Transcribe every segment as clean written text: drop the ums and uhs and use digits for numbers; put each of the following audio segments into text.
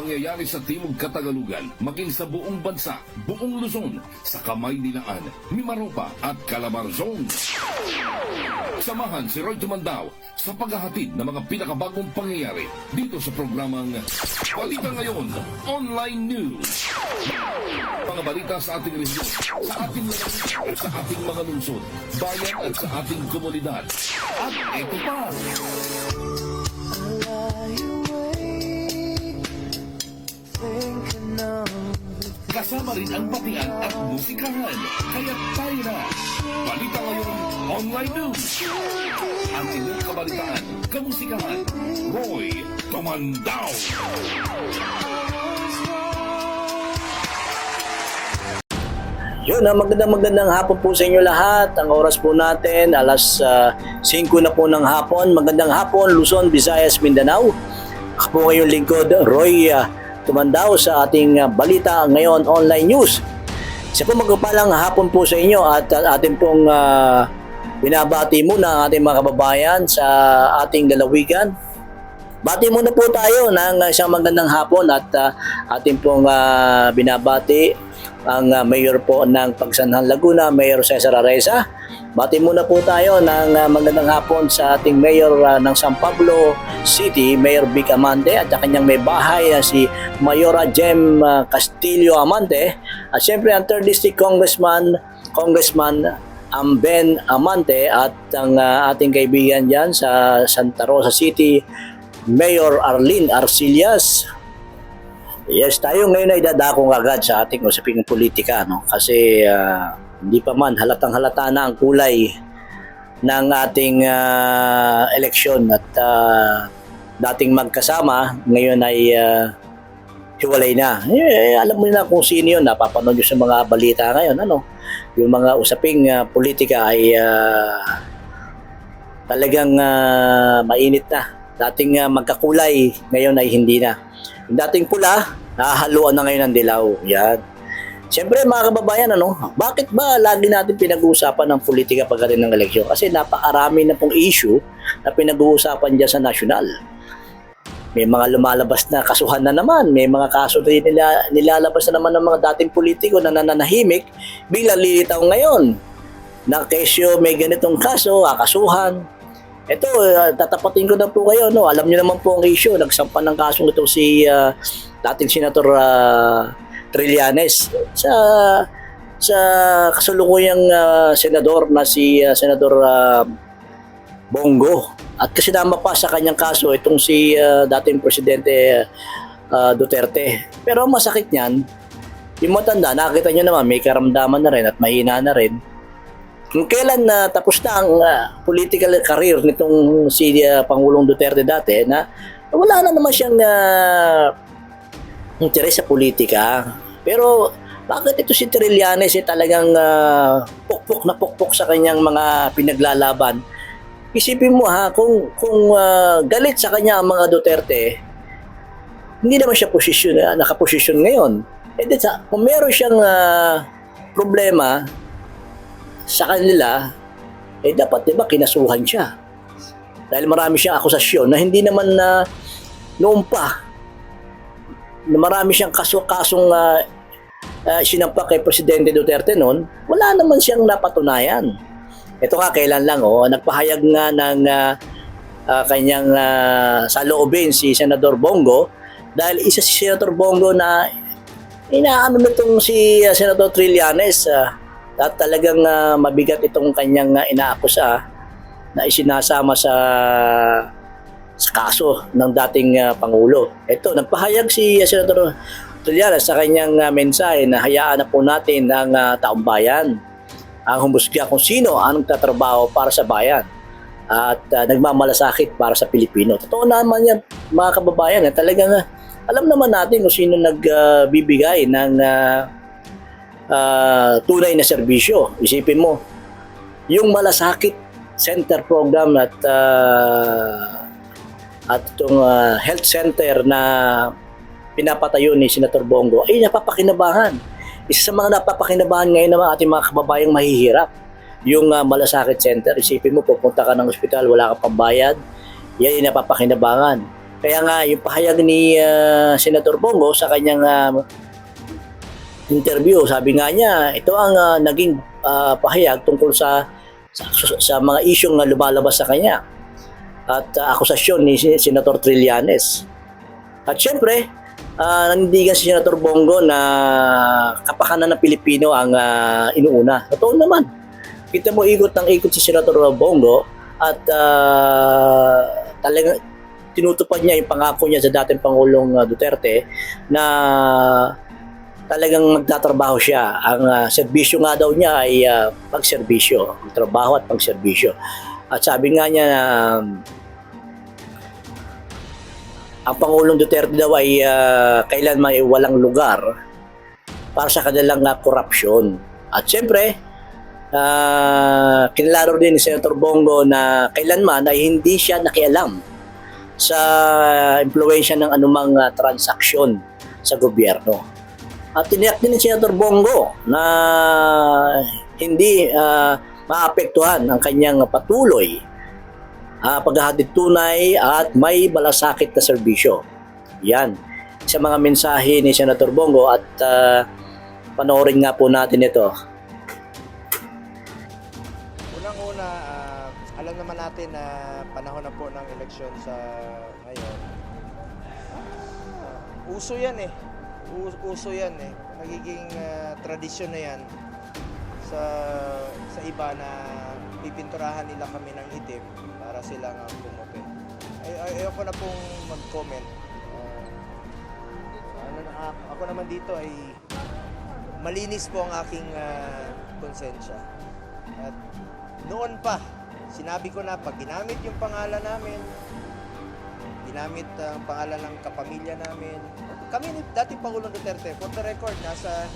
pangyayari sa Timog Katagalugan, maging sa buong bansa, buong Luzon, sa Kamay Nilaan, Mimaropa at Calabarzon. Samahan si Roy Tumandao sa paghahatid ng mga pinakabagong pangyayari dito sa programang Balita Ngayon Online News. Mga balita sa ating rehiyon, sa ating lugar at sa ating mga lungsod, bayan at sa ating komunidad. At ito pa! Kasama rin ang batian at musikahan. Kaya tayo na! Balita Ngayon Online News. Ang inyong kabalitaan, kamusikahan, Roy Tumandao. Yun, magandang hapon po sa inyo lahat. Ang oras po natin, alas 5 na po ng hapon. Magandang hapon, Luzon, Visayas, Mindanao. Ako po ngayong lingkod, Roy Tumandao sa ating Balita Ngayon Online News. Isa po magpapalang hapon po sa inyo at ating pong binabati muna ang ating mga kababayan sa ating lalawigan. Bati muna po tayo ng isang magandang hapon at ating pong binabati ang mayor po ng Pagsanhan Laguna, Mayor Cesar Areza. Bati muna po tayo ng magandang hapon sa ating mayor ng San Pablo City, Mayor Vic Amante, at sa kanyang may bahay si Mayora Jem Castillo Amante, at siyempre ang 3rd District Congressman Ben Amante, at ang ating kaibigan dyan sa Santa Rosa City, Mayor Arlene Arcillas. Yes, tayo ngayon ay dadakong agad sa ating usaping politika, no? Kasi hindi pa man halatang-halata na ang kulay ng ating eleksyon at dating magkasama, ngayon ay hiwalay na. Alam mo na kung sino yun, napapanood nyo sa mga balita ngayon, ano? Yung mga usaping politika ay talagang mainit na. Dating magkakulay, ngayon ay hindi na. Yung dating pula, nahahaluan na ngayon ng dilaw. Yan. Siyempre mga kababayan, bakit ba lagi natin pinag-uusapan ng politika pagdating ng eleksyon? Kasi napakarami na pong issue na pinag-uusapan dyan sa nasyonal. May mga lumalabas na kasuhan na naman. May mga kaso na nilalabas na naman ng mga dating politiko na nananahimik. Biglang lilitaw ngayon na kesyo may ganitong kaso, kasuhan. Ito, tatapatin ko na po kayo. Alam niyo naman po ang issue. Nagsampan ng kasong ito si dating Senator Trillanes sa kasalukuyang senador na si Senador Bongo. At kasinama pa sa kanyang kaso itong si dating Presidente Duterte. Pero ang masakit niyan, yung matanda, nakakita niyo naman may karamdaman na rin at mahina na rin. Kung kailan tapos na ang political career nitong si Pangulong Duterte dati, na wala na naman siyang interes sa politika. Pero bakit ito si Trillanes talagang pukpok sa kanyang mga pinaglalaban? Isipin mo kung galit sa kanya ang mga Duterte, hindi naman siya nakaposisyon ngayon. Kung meron siyang problema sa kanila, dapat diba kinasuhan siya. Dahil marami siyang akusasyon na hindi naman noon pa, na marami siyang kasong sinampa kay Presidente Duterte noon, wala naman siyang napatunayan. Ito kailan lang, nagpahayag nga ng kanyang saloobin si Senador Bongo, dahil isa si Senator Bongo na inaano nitong si Senator Trillanes, at talagang mabigat itong kanyang inaakusa na isinasama sa kaso ng dating Pangulo. Ito, nagpahayag si Senator Trillanes sa kanyang mensahe na hayaan na po natin ang taong bayan ang humusga kung sino ang nagtatrabaho para sa bayan at nagmamalasakit para sa Pilipino. Totoo naman yan mga kababayan, talagang alam naman natin kung sino nagbibigay ng tunay na serbisyo. Isipin mo, yung Malasakit Center Program at itong health center na pinapatayo ni Senator Bongo ay napapakinabangan. Isa sa mga napapakinabangan ngayon ng ating mga kababayang mahihirap, yung Malasakit Center. Isipin mo, pupunta ka ng ospital, wala kang pambayad, yan yung napapakinabangan. Kaya nga, yung pahayag ni Senator Bongo sa kanyang interview, sabi nga niya, ito ang naging pahayag tungkol sa mga isyong lumalabas sa kanya at akusasyon ni Senator Trillanes. At syempre, nanindigan si Senator Bongo na kapakanan ng Pilipino ang inuuna. Totoo naman. Kita mo ikot ng ikot si Senator Bongo at talagang tinutupad niya yung pangako niya sa dating Pangulong Duterte na talagang magtatrabaho siya. Ang serbisyo nga daw niya ay pagserbisyo, trabaho at pagserbisyo. At sabi nga niya na ang Pangulong Duterte daw ay kailan may walang lugar para sa kanilang korupsyon. At siyempre, kinalaro din ni Senator Bongo na kailanman ay hindi siya nakialam sa impluwensya ng anumang transaksyon sa gobyerno. At tiniyak din ni Senator Bongo na hindi maapektuhan ang kanyang patuloy paghahatid tunay at may malasakit na serbisyo. Yan. Sa mga mensahe ni Senator Bongo at panoorin nga po natin ito. Unang-una, alam naman natin na panahon na po ng eleksyon sa ngayon. Uso yan eh. Uso yan eh. Nagiging tradisyon na yan sa iba na pipinturahan nila kami ng itim para sila nga pumote. Ayoko na pong mag-comment. Ako naman dito ay malinis po ang aking konsensya. At noon pa, sinabi ko na pag ginamit yung pangalan namin, ginamit ang pangalan ng kapamilya namin. Kami ni dating Pangulong Duterte, for the record, nasa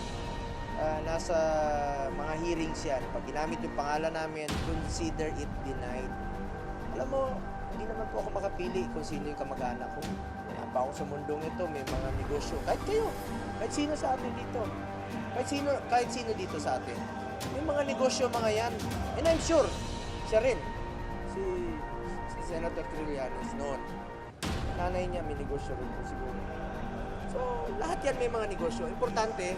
mga hearings yan. Pag ginamit yung pangalan namin, consider it denied. Alam mo, hindi naman po ako makapili kung sino yung kamag-anak ko. Wala pa ako sa mundong ito, may mga negosyo. Kahit kayo, kahit sino sa atin dito. Kahit sino dito sa atin. May mga negosyo mga yan. And I'm sure, siya rin, si Senator Trillanes noon. Nanay niya may negosyo rin po siguro. So, lahat yan may mga negosyo. Importante,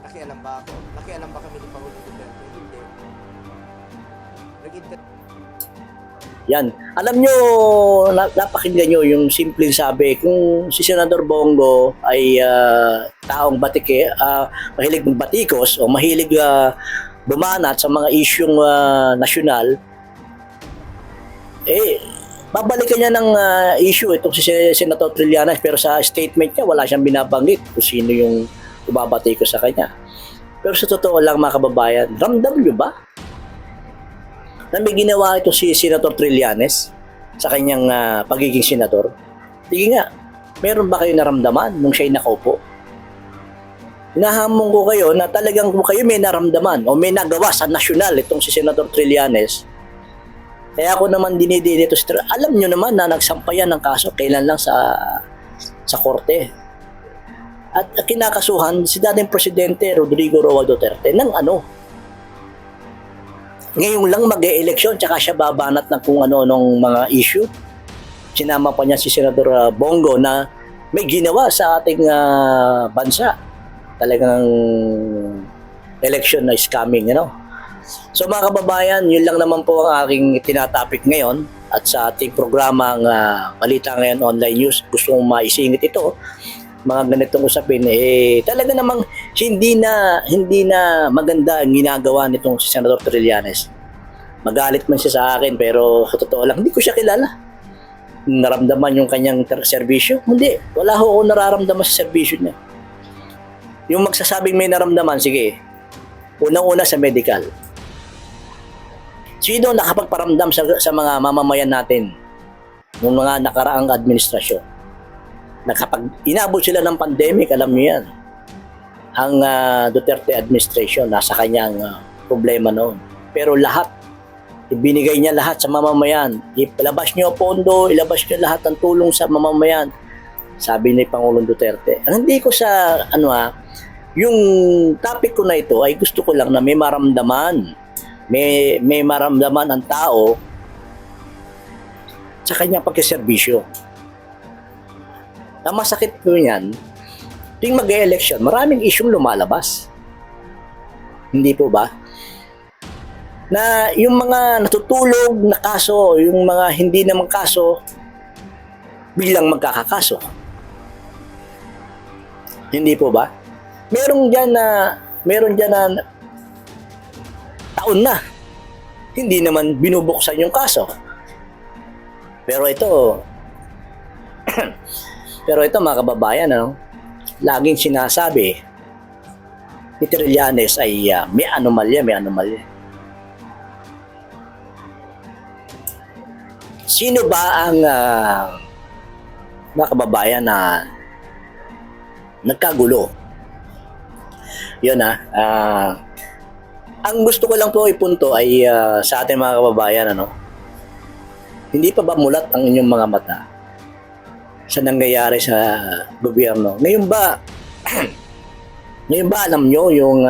nakialam ba ako? Nakialam ba kami ni Pangulong Duterte? Hindi. Yan. Alam nyo, napakinggan nyo yung simpleng sabi, kung si Senator Bongo ay taong batike, mahilig magbatikos o mahilig bumanat sa mga isyong nasyonal, babalikan niya ng issue itong si Senator Trillanes, pero sa statement niya wala siyang binabanggit kung sino yung bumabatikos sa kanya. Pero sa totoo lang mga kababayan, ramdam nyo ba na may ginawa ito si Senator Trillanes sa kanyang pagiging senador? Sige nga, meron ba kayo naramdaman nung siya'y nakaupo? Hinahamon ko kayo na talagang kung kayo may naramdaman o may nagawa sa nasyonal itong si Senator Trillanes, kaya ako naman dinidin ito. Alam nyo naman na nagsampayan ng kaso kailan lang sa korte. At kinakasuhan si dating Presidente Rodrigo Roa Duterte ng ano? Ngayon lang mag-e-eleksyon tsaka siya babanat ng kung ano-anong mga issue. Sinama pa niya si Senator Bongo na may ginawa sa ating bansa. Talagang election is coming, you know? So mga kababayan, yun lang naman po ang aking tinatapik ngayon at sa ating programang Balita Ngayon Online News. Gusto kong maisingit ito, mga ganitong usapin, talaga namang hindi na maganda ang ginagawa nitong si Senator Trillanes. Magalit man siya sa akin, pero sa totoo lang, hindi ko siya kilala. Naramdaman yung kanyang serbisyo? Hindi, wala ho ako nararamdaman sa serbisyo niya. Yung magsasabing may naramdaman, sige, unang-una sa medical. Sino nakapagparamdam sa mga mamamayan natin ng mga nakaraang administrasyon? Inabot sila ng pandemic, alam niyo yan. Ang Duterte administration, nasa kanyang problema noon. Pero lahat, ibinigay niya lahat sa mamamayan. Ilabas niyo pondo, ilabas niyo lahat ng tulong sa mamamayan. Sabi ni Pangulong Duterte. Ang hindi ko sa, yung topic ko na ito ay gusto ko lang na may maramdaman. May maramdaman ang tao sa kanyang pagkaserbisyo. Ang masakit po yan, tuwing mag-e-election, maraming isyong lumalabas. Hindi po ba? Na yung mga natutulog na kaso, yung mga hindi naman kaso, biglang magkakakaso. Hindi po ba? Meron dyan na taon na, hindi naman binubuksan yung kaso. Pero ito, mga kababayan, laging sinasabi ni Trillanes ay may anomalya. Sino ba ang mga kababayan na nagkagulo? Yun ang gusto ko lang po ipunto ay sa ating mga kababayan, hindi pa ba mulat ang inyong mga mata sa nangyayari sa gobyerno? Ngayon ba alam nyo yung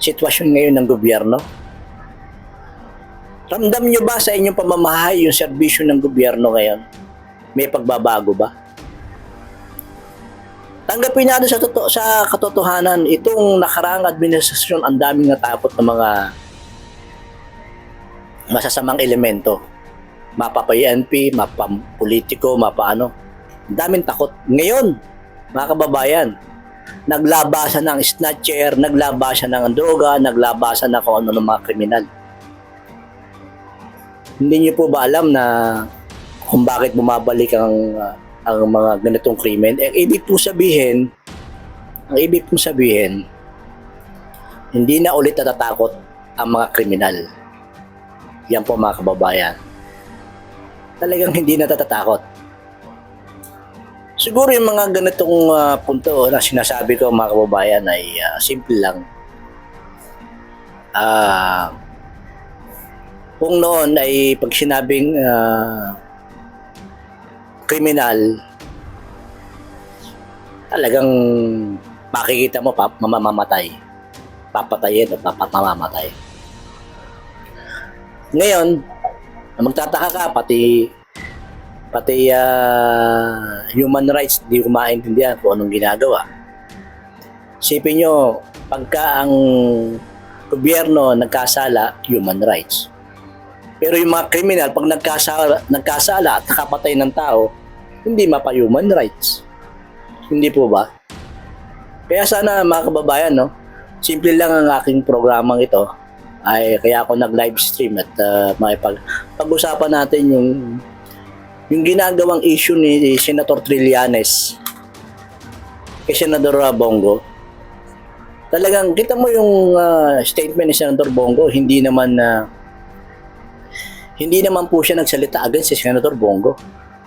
sitwasyon ngayon ng gobyerno? Ramdam nyo ba sa inyong pamamahay yung serbisyo ng gobyerno ngayon? May pagbabago ba? Tanggapin natin sa katotohanan, itong nakaraang administrasyon, ang daming natakot ng mga masasamang elemento. Mapa-PNP, mapa-politiko, mapa-ano. Ang daming takot. Ngayon, mga kababayan, naglabasan ng snatcher, naglabasan ng droga, naglabasan ng kung ano ng mga kriminal. Hindi niyo po ba alam na kung bakit bumabalik ang mga ganitong krimen? Ang ibig pong sabihin, hindi na ulit natatakot ang mga kriminal. Yan po mga kababayan. Talagang hindi na natatakot. Siguro yung mga ganitong punto na sinasabi ko mga kababayan ay simple lang. Kung noon ay pag sinabing kriminal, talagang makikita mo mamamatay. Papatayin o mamamatay. Ngayon, magtataka ka, pati human rights, di ko maintindihan kung anong ginagawa. Isipin nyo, pagka ang gobyerno nagkasala, human rights. Pero yung mga kriminal, pag nagkasala at nakapatay ng tao, hindi mapa-human rights. Hindi po ba? Kaya sana mga kababayan, simple lang ang aking programang ito. Kaya ako nag-live stream at pag-usapan natin yung ginagawang issue ni Senator Trillanes kay Senador Bongo. Talagang kita mo yung statement ni Senator Bongo, hindi naman po siya nagsalita against si Senator Bongo.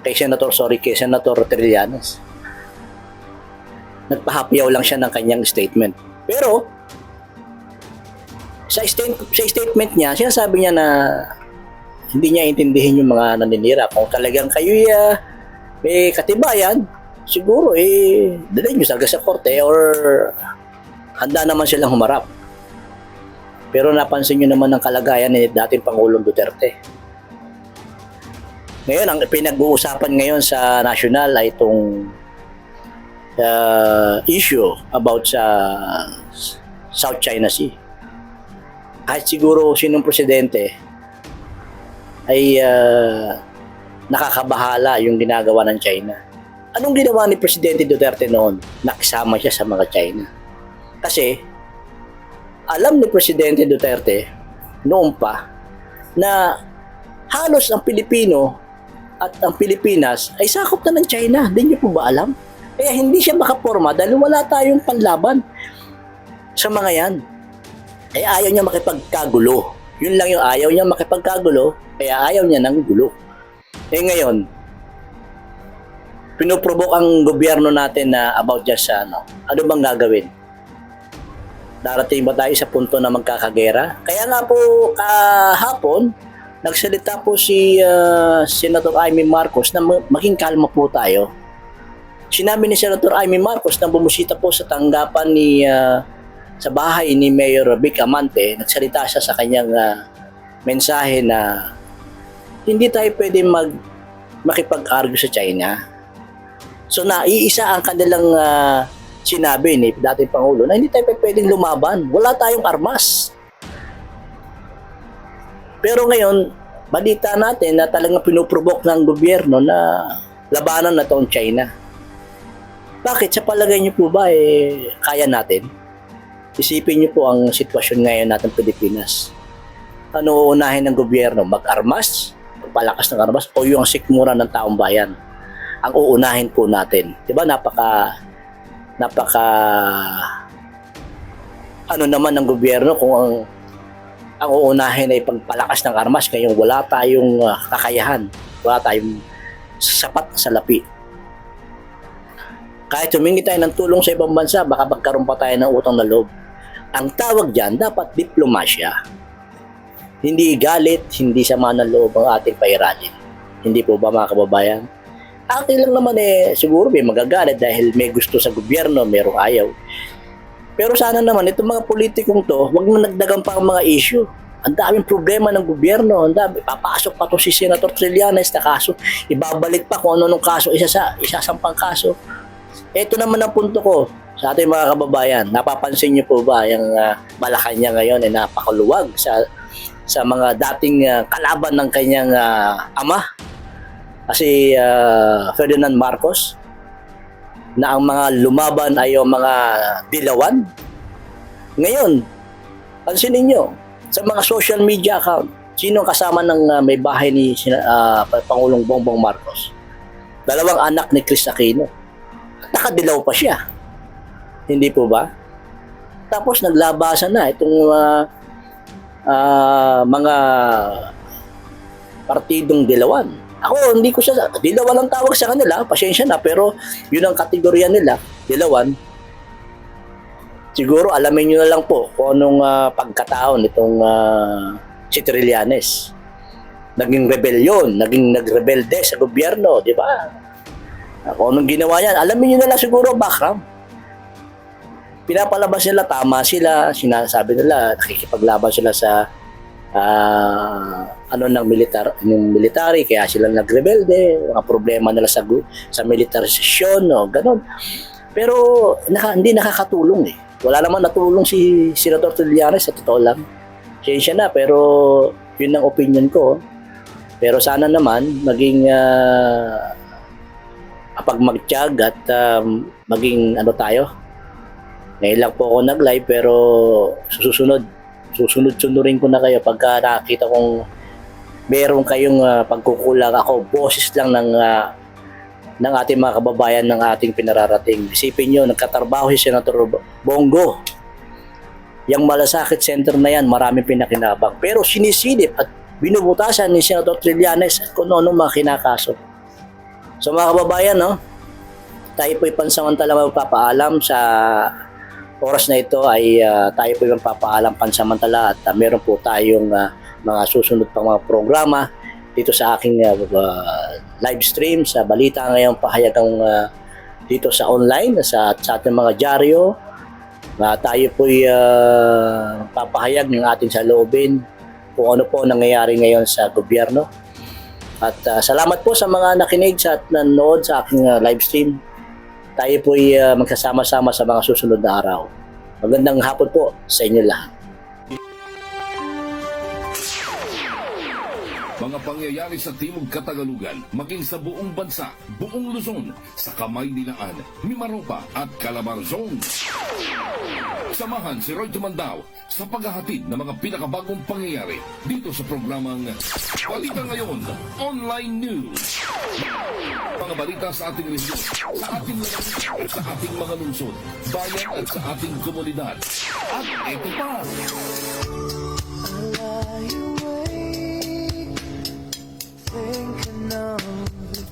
Kay Senator Trillanes. Nagpahapiyaw lang siya ng kanyang statement. Pero, sa statement niya, sinasabi niya na hindi niya intindihin yung mga naninira. Kung talagang kayo may katibayan, siguro dalhin niyo talaga sa korte or handa naman silang humarap. Pero napansin niyo naman ang kalagayan ni dating Pangulong Duterte. Ngayon, ang pinag-uusapan ngayon sa national ay itong issue about sa South China Sea. Kahit siguro sinong presidente ay nakakabahala yung ginagawa ng China. Anong ginawa ni Presidente Duterte noon? Nakisama siya sa mga China. Kasi alam ni Presidente Duterte noon pa na halos ang Pilipino at ang Pilipinas ay sakop na ng China. Hindi niyo po ba alam? Kaya hindi siya makaporma dahil wala tayong panlaban sa mga yan. Kaya ayaw niya makipagkagulo. Yun lang yung ayaw niya makipagkagulo, kaya ayaw niya ng gulo. Ngayon, pinuprovok ang gobyerno natin na about just ano bang gagawin? Darating ba tayo sa punto na magkakagera? Kaya nga po kahapon, nagsalita po si Senator Amy Marcos na maging kalma po tayo. Sinabi ni Senator Amy Marcos na bumusita po sa tanggapan sa bahay ni Mayor Vic Amante, nagsalita siya sa kanyang mensahe na hindi tayo pwede makipag-argue sa China. So naiisa ang kanilang sinabi ni dating Pangulo na hindi tayo pwedeng lumaban. Wala tayong armas. Pero ngayon, balita natin na talagang pinuprovoke ng gobyerno na labanan na itong China. Bakit? Sa palagay niyo po ba, kaya natin? Isipin niyo po ang sitwasyon ngayon natin Pilipinas. Ano uunahin ng gobyerno? Mag-armas? Magpalakas ng armas? O yung sikmura ng taong bayan? Ang uunahin po natin. Diba napaka ano naman ng gobyerno kung ang uunahin ay pagpalakas ng armas ngayong wala tayong kakayahan, wala tayong sapat na salapi. Kahit humingi tayo ng tulong sa ibang bansa, baka magkaroon pa tayo ng utang na loob. Ang tawag dyan, dapat diplomasya. Hindi galit, hindi sama ng loob ang ating pairalin. Hindi po ba mga kababayan? Akin lang naman siguro may magagalit dahil may gusto sa gobyerno, merong ayaw. Pero sana naman, itong mga politikong to, huwag na nagdagan pa ang mga issue. Ang daming problema ng gobyerno, ang dami. Papasok pa to si Senator Trillanes na kaso. Ibabalik pa kung ano nung kaso, isasampang kaso. Ito naman ang punto ko sa ating mga kababayan. Napapansin niyo po ba yung Malacanang ngayon ay napakaluwag sa mga dating kalaban ng kanyang ama? Kasi Ferdinand Marcos, na ang mga lumaban ay yung mga dilawan. Ngayon, pansinin nyo, sa mga social media account, sino kasama ng may bahay ni Pangulong Bongbong Marcos? Dalawang anak ni Chris Aquino. Nakadilaw pa siya. Hindi po ba? Tapos naglabasan na itong mga partidong dilawan. Ako, hindi ko siya, dilawan ang tawag sa kanila, pasensya na, pero yun ang kategorya nila, dilawan. Siguro, alamin nyo na lang po kung anong pagkataon nitong si Trillanes. Naging rebelyon, nagrebelde sa gobyerno, di ba? Kung anong ginawa yan, alamin nyo na lang siguro background. Pinapalabas nila, tama sila, sinasabi nila, nakikipaglaban sila sa ng military, kaya sila nagrebelde, mga problema nila sa militarisasyon, no, ganun. Pero hindi nakakatulong Wala naman natulong si Senator Trillanes, sa totoo lang. Siyensya na, pero yun ang opinion ko. Pero sana naman maging magtiyag at maging tayo. Ngayon lang po ako nag-live, pero susunod-sunurin ko na kayo pagka nakita kong meron kayong pagkukulang. Ako, boses lang ng ating mga kababayan ng ating pinararating. Isipin nyo, nagkatrabaho si Senator Bongo. Yung Malasakit Center na yan, maraming pinakinabang. Pero sinisilip at binubutasan ni Senator Trillanes kung ano mga kinakaso. So mga kababayan, no, tayo po'y pansamantala magpapaalam sa oras na ito ay tayo po yung papaalam pansamantala at meron po tayong mga susunod pang mga programa dito sa aking live stream sa balita ngayong pahayagang dito sa online sa ating mga dyaryo. Tayo po papahayag ng ating saloobin kung ano po nangyayari ngayon sa gobyerno. At salamat po sa mga nakinig at nanood sa aking live stream. Tayo po magsasama-sama sa mga susunod na araw. Magandang hapon po sa inyo lahat. Mga pangyayari sa Timog Katagalugan, maging sa buong bansa, buong Luzon, sa Kamay Dilaan, Mimaropa at Calabarzon. Samahan si Roy Tumandao sa paghahatid ng mga pinakabagong pangyayari dito sa programang Balita Ngayon Online News. Mga balita sa ating rehiyon, sa ating lalawigan at sa ating mga lungsod, bayan at sa ating komunidad. At ito pa!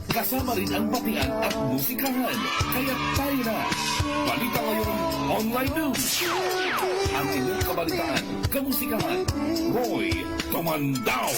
Kasama rin ang batian at musikahan. Kaya tayo na. Balita Ngayon Online News. Ang inyong kabalitaan, kamusikahan, Roy Tumandao.